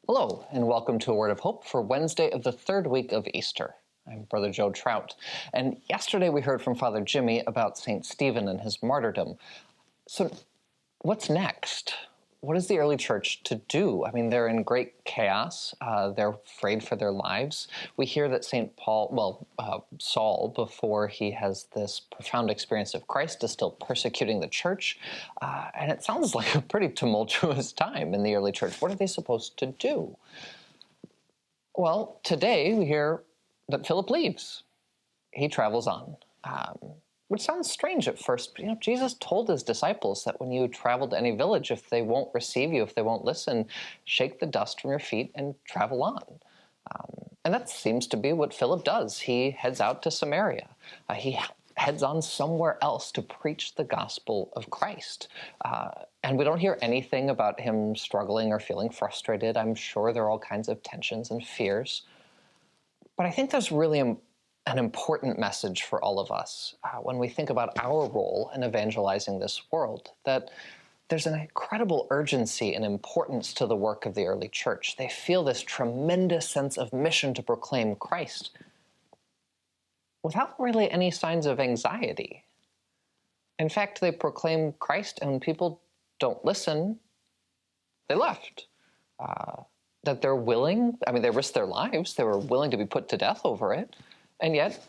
Hello, and welcome to A Word of Hope for Wednesday of the third week of Easter. I'm Brother Joe Trout, and yesterday we heard from Father Jimmy about St. Stephen and his martyrdom. So what's next? What is the early church to do? I mean, they're in great chaos. They're afraid for their lives. We hear that Saul, before he has this profound experience of Christ, is still persecuting the church. And it sounds like a pretty tumultuous time in the early church. What are they supposed to do? Well, today we hear that Philip leaves. He travels on. Which sounds strange at first. But, Jesus told his disciples that when you travel to any village, if they won't receive you, if they won't listen, shake the dust from your feet and travel on. And that seems to be what Philip does. He heads out to Samaria. He heads on somewhere else to preach the gospel of Christ. And we don't hear anything about him struggling or feeling frustrated. I'm sure there are all kinds of tensions and fears. But I think there's really an important message for all of us when we think about our role in evangelizing this world, that there's an incredible urgency and importance to the work of the early church. They feel this tremendous sense of mission to proclaim Christ without really any signs of anxiety. In fact, they proclaim Christ, and when people don't listen, they left. That they're willing, they risked their lives, they were willing to be put to death over it, and yet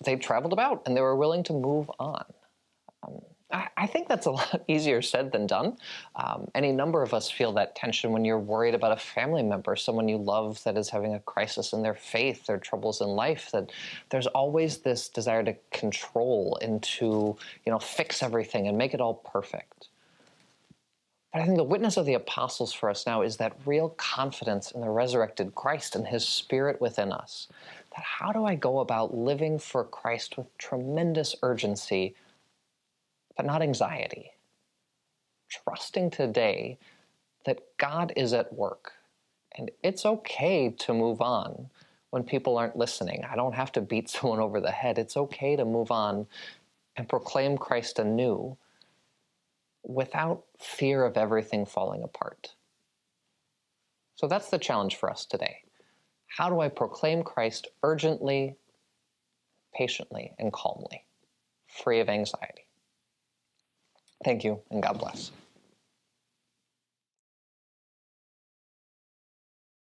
they traveled about and they were willing to move on. I think that's a lot easier said than done. Any number of us feel that tension when you're worried about a family member, someone you love that is having a crisis in their faith, their troubles in life, that there's always this desire to control and to, fix everything and make it all perfect. But I think the witness of the apostles for us now is that real confidence in the resurrected Christ and his Spirit within us. That how do I go about living for Christ with tremendous urgency, but not anxiety? Trusting today that God is at work, and it's okay to move on when people aren't listening. I don't have to beat someone over the head. It's okay to move on and proclaim Christ anew without fear of everything falling apart. So that's the challenge for us today. How do I proclaim Christ urgently, patiently, and calmly, free of anxiety? Thank you, and God bless.